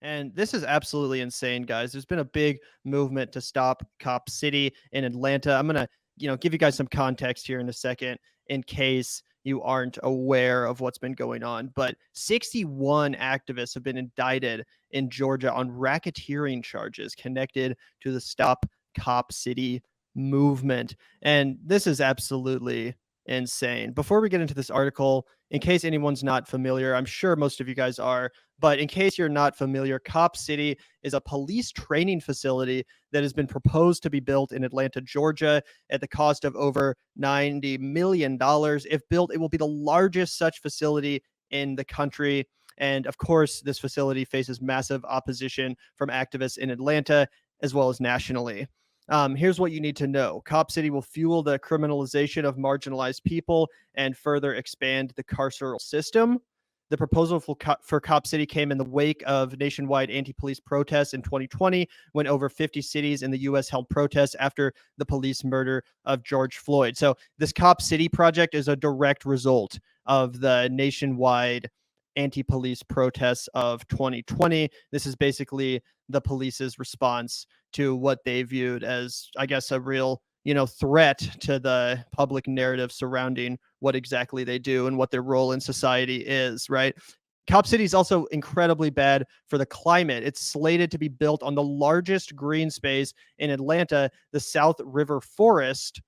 And this is absolutely insane, guys. There's been a big movement to stop Cop City in Atlanta. I'm going to, give you guys some context here in a second in case you aren't aware of what's been going on. But 61 activists have been indicted in Georgia on racketeering charges connected to the Stop Cop City movement. And this is absolutely insane. Before we get into this article, in case anyone's not familiar, I'm sure most of you guys are, but in case you're not familiar, Cop City is a police training facility that has been proposed to be built in Atlanta, Georgia, at the cost of over $90 million. If built, it will be the largest such facility in the country. And of course, this facility faces massive opposition from activists in Atlanta as well as nationally. Here's what you need to know. Cop City will fuel the criminalization of marginalized people and further expand the carceral system. The proposal for Cop City came in the wake of nationwide anti-police protests in 2020, when over 50 cities in the U.S. held protests after the police murder of George Floyd. So this Cop City project is a direct result of the nationwide anti-police protests of 2020. This is basically the police's response to what they viewed as, I guess, a real, threat to the public narrative surrounding what exactly they do and what their role in society is, right? Cop City is also incredibly bad for the climate. It's slated to be built on the largest green space in Atlanta, the South River Forest.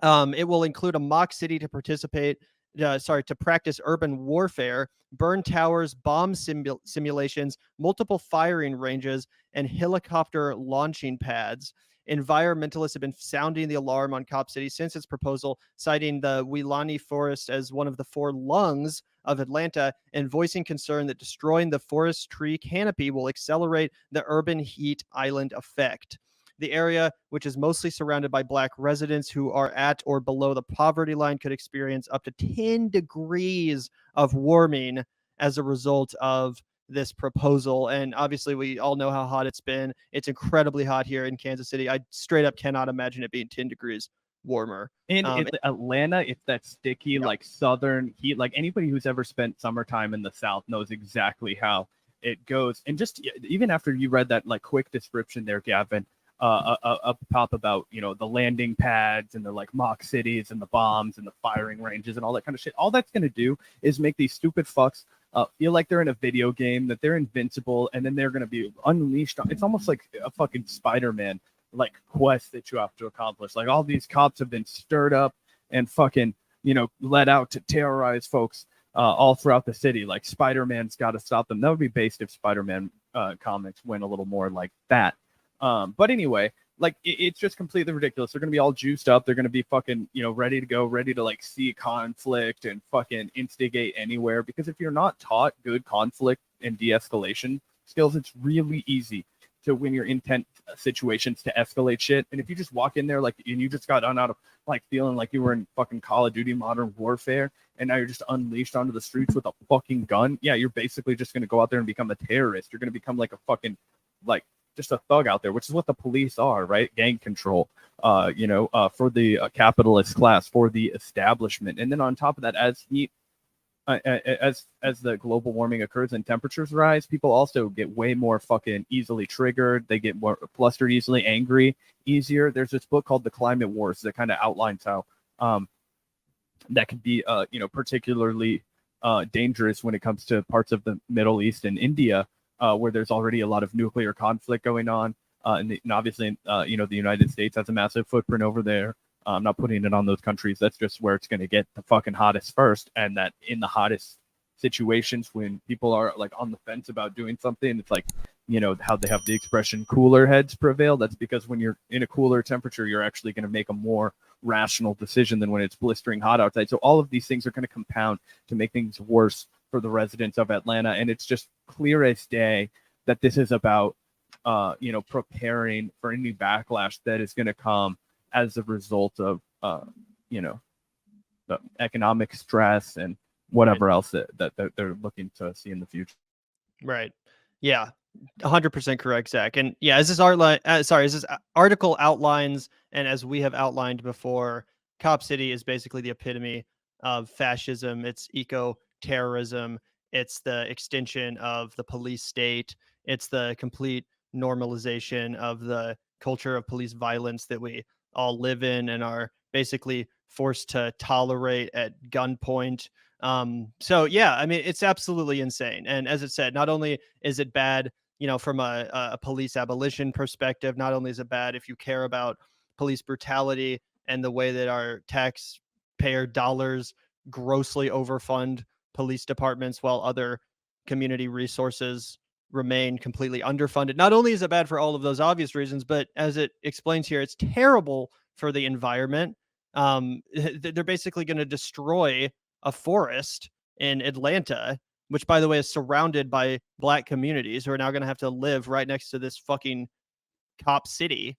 It will include a mock city to to practice urban warfare, burn towers, bomb simulations, multiple firing ranges, and helicopter launching pads. Environmentalists have been sounding the alarm on Cop City since its proposal, citing the Weelaunee Forest as one of the four lungs of Atlanta and voicing concern that destroying the forest tree canopy will accelerate the urban heat island effect. The area, which is mostly surrounded by Black residents who are at or below the poverty line, could experience up to 10 degrees of warming as a result of this proposal. And obviously, we all know how hot it's been. It's incredibly hot here in Kansas City. I straight up cannot imagine it being 10 degrees warmer. And Atlanta, it's that sticky, like southern heat. Like anybody who's ever spent summertime in the South knows exactly how it goes. And just even after you read that like quick description there, Gavin, up top about the landing pads and the like mock cities and the bombs and the firing ranges and all that kind of shit. All that's gonna do is make these stupid fucks feel like they're in a video game, that they're invincible, and then they're gonna be unleashed. It's almost like a fucking Spider-Man like quest that you have to accomplish. Like all these cops have been stirred up and fucking let out to terrorize folks all throughout the city. Like Spider-Man's got to stop them. That would be based if Spider-Man comics went a little more like that. But anyway, like it's just completely ridiculous. They're gonna be all juiced up. They're gonna be fucking, ready to go, ready to like see conflict and fucking instigate anywhere. Because if you're not taught good conflict and de-escalation skills, it's really easy to, when you're in tense situations, to escalate shit. And if you just walk in there like and you just got out of like feeling like you were in fucking Call of Duty Modern Warfare, and now you're just unleashed onto the streets with a fucking gun, yeah, you're basically just gonna go out there and become a terrorist. You're gonna become like a fucking like just a thug out there, which is what the police are, right? Gang control, for the capitalist class, for the establishment. And then on top of that, as the global warming occurs and temperatures rise, people also get way more fucking easily triggered. They get more flustered easily, angry easier. There's this book called The Climate Wars that kind of outlines how that could be particularly dangerous when it comes to parts of the Middle East and India, where there's already a lot of nuclear conflict going on. And obviously, the United States has a massive footprint over there. I'm not putting it on those countries. That's just where it's going to get the fucking hottest first. And that in the hottest situations, when people are like on the fence about doing something, it's like, how they have the expression cooler heads prevail. That's because when you're in a cooler temperature, you're actually going to make a more rational decision than when it's blistering hot outside. So all of these things are going to compound to make things worse for the residents of Atlanta. And it's just clear as day that this is about, preparing for any backlash that is going to come as a result of, the economic stress and whatever else that they're looking to see in the future. Right. Yeah. 100% correct, Zach. And yeah, as this article outlines, and as we have outlined before, Cop City is basically the epitome of fascism. It's eco-terrorism. It's the extension of the police state. It's the complete normalization of the culture of police violence that we all live in and are basically forced to tolerate at gunpoint. So yeah, I mean, it's absolutely insane. And as it said, not only is it bad, from a police abolition perspective, not only is it bad if you care about police brutality and the way that our taxpayer dollars grossly overfund police departments while other community resources remain completely underfunded. Not only is it bad for all of those obvious reasons, but as it explains here, it's terrible for the environment. They're basically going to destroy a forest in Atlanta, which, by the way, is surrounded by black communities who are now going to have to live right next to this fucking cop city.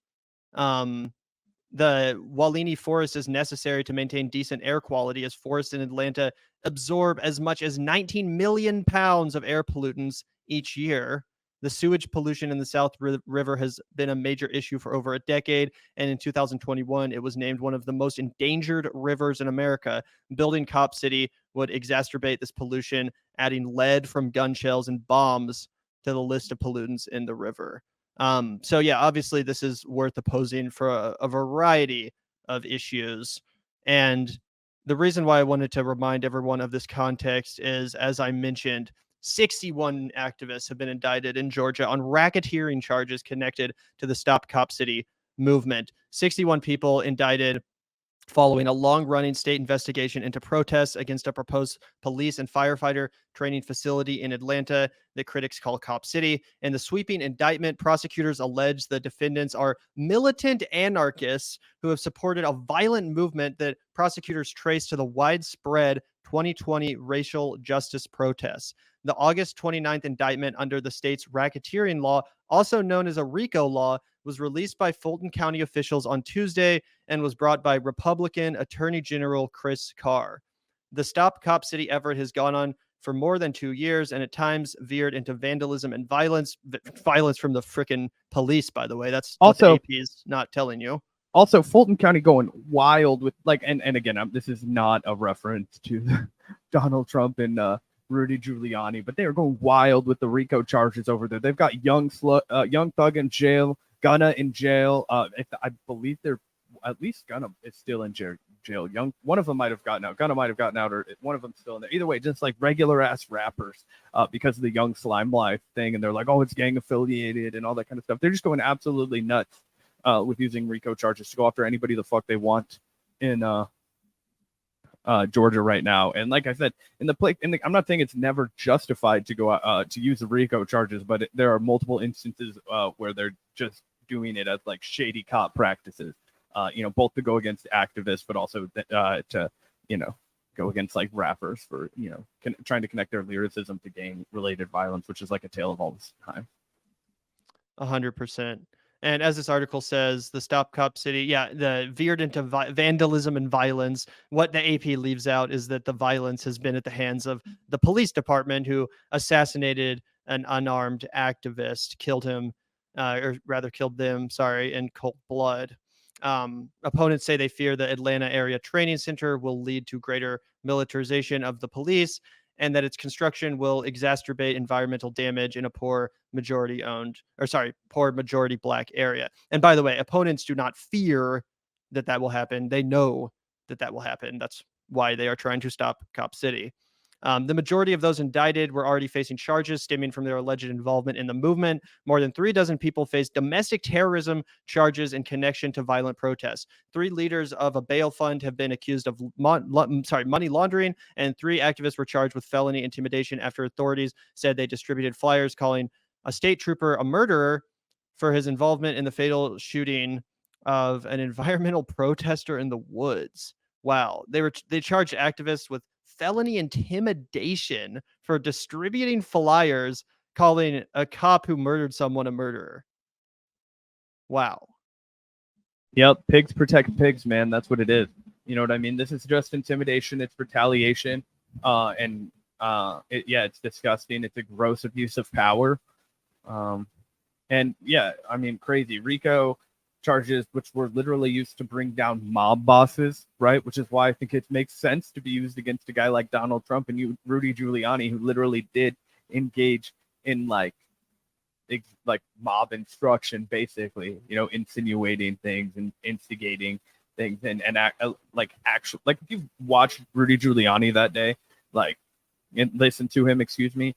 The Wallini forest is necessary to maintain decent air quality, as forests in Atlanta absorb as much as 19 million pounds of air pollutants each year. The sewage pollution in the South River has been a major issue for over a decade, and in 2021, it was named one of the most endangered rivers in America. Building Cop City would exacerbate this pollution, adding lead from gun shells and bombs to the list of pollutants in the river. So yeah, obviously this is worth opposing for a variety of issues. And the reason why I wanted to remind everyone of this context is, as I mentioned, 61 activists have been indicted in Georgia on racketeering charges connected to the Stop Cop City movement. 61 people indicted following a long-running state investigation into protests against a proposed police and firefighter training facility in Atlanta that critics call Cop City. In the sweeping indictment, prosecutors allege the defendants are militant anarchists who have supported a violent movement that prosecutors trace to the widespread 2020 racial justice protests. The August 29th indictment under the state's racketeering law, also known as a RICO law, was released by Fulton County officials on Tuesday and was brought by Republican Attorney General Chris Carr. The Stop Cop City effort has gone on for more than 2 years and at times veered into vandalism and violence from the frickin' police, by the way. That's Also, what the AP is not telling you. Also, Fulton County going wild with and again, this is not a reference to Donald Trump and Rudy Giuliani, but they are going wild with the RICO charges over there. They've got Young Thug in jail, Gunna in jail. I believe they're at least Gunna is still in jail. One of them might have gotten out. Gunna might have gotten out, or one of them still in there. Either way, just like regular ass rappers, because of the Young Slime Life thing, and they're like, oh, it's gang affiliated and all that kind of stuff. They're just going absolutely nuts with using RICO charges to go after anybody the fuck they want in Georgia right now. And like I said, I'm not saying it's never justified to go to use the RICO charges, but there are multiple instances where they're just doing it as like shady cop practices. Both to go against activists, but also to go against like rappers for trying to connect their lyricism to gang-related violence, which is like a tale of all this time. 100%. And as this article says, the Stop Cop City, the veered into vandalism and violence. What the AP leaves out is that the violence has been at the hands of the police department, who assassinated an unarmed activist, killed them, in cold blood. Opponents say they fear the Atlanta Area Training Center will lead to greater militarization of the police, and that its construction will exacerbate environmental damage in a poor majority black area. And by the way, opponents do not fear that will happen. They know that will happen. That's why they are trying to stop Cop City. The majority of those indicted were already facing charges stemming from their alleged involvement in the movement. More than 36 people faced domestic terrorism charges in connection to violent protests. 3 leaders of a bail fund have been accused of money laundering, and 3 activists were charged with felony intimidation after authorities said they distributed flyers calling a state trooper a murderer for his involvement in the fatal shooting of an environmental protester in the woods. Wow. They charged activists with felony intimidation for distributing flyers calling a cop who murdered someone a murderer. Wow. Yep, pigs protect pigs, man. That's what it is. You know what I mean? This is just intimidation. It's retaliation. It's disgusting. It's a gross abuse of power. Crazy. RICO charges, which were literally used to bring down mob bosses, right? Which is why I think it makes sense to be used against a guy like Donald Trump and Rudy Giuliani, who literally did engage in like like mob instruction, basically, insinuating things and instigating things and actually, like if you watched Rudy Giuliani that day, like, and listen to him, excuse me,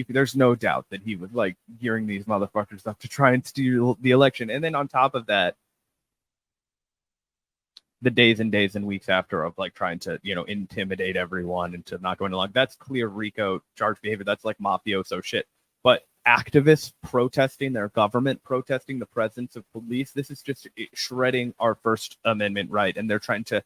there's no doubt that he was like gearing these motherfuckers up to try and steal the election. And then on top of that, the days and days and weeks after of like trying to, intimidate everyone into not going along. That's clear RICO charge behavior. That's like mafioso shit. But activists protesting their government, protesting the presence of police, this is just shredding our First Amendment right. And they're trying to,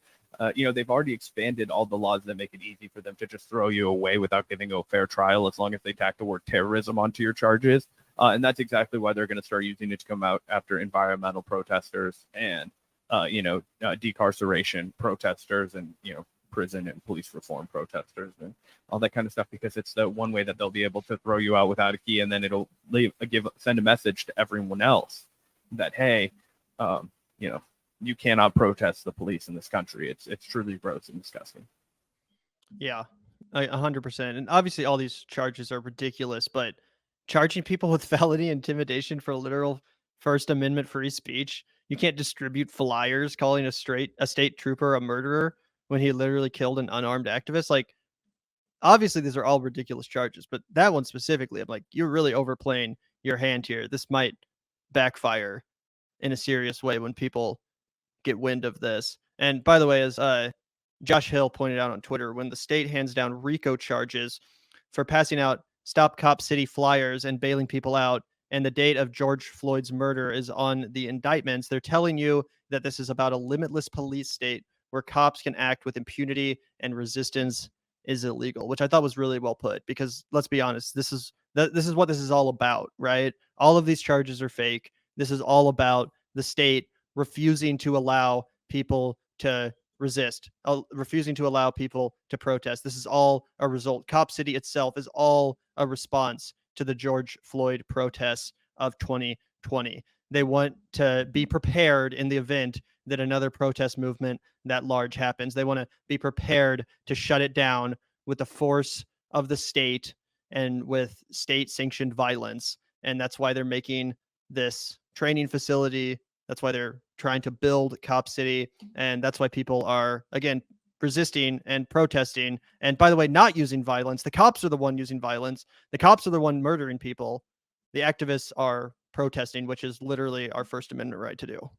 they've already expanded all the laws that make it easy for them to just throw you away without giving you a fair trial, as long as they tack the word terrorism onto your charges. And that's exactly why they're going to start using it to come out after environmental protesters and decarceration protesters and, prison and police reform protesters and all that kind of stuff, because it's the one way that they'll be able to throw you out without a key. And then it'll send a message to everyone else that, hey, you cannot protest the police in this country. It's truly gross and disgusting. Yeah, 100%. And obviously all these charges are ridiculous, but charging people with felony intimidation for literal First Amendment free speech, you can't distribute flyers calling a state trooper a murderer when he literally killed an unarmed activist. Like, obviously these are all ridiculous charges, but that one specifically, I'm like, you're really overplaying your hand here. This might backfire in a serious way when people get wind of this. And by the way, as Josh Hill pointed out on Twitter, when the state hands down RICO charges for passing out Stop Cop City flyers and bailing people out, and the date of George Floyd's murder is on the indictments, they're telling you that this is about a limitless police state where cops can act with impunity and resistance is illegal, which I thought was really well put, because let's be honest, this is what this is all about, right? All of these charges are fake. This is all about the state refusing to allow people to resist, refusing to allow people to protest. This is all a result. Cop City itself is all a response to the George Floyd protests of 2020. They want to be prepared in the event that another protest movement that large happens. They want to be prepared to shut it down with the force of the state and with state-sanctioned violence. And that's why they're making this training facility. That's why they're trying to build Cop City. And that's why people are, again, resisting and protesting. And by the way, not using violence. The cops are the one using violence. The cops are the one murdering people. The activists are protesting, which is literally our First Amendment right to do.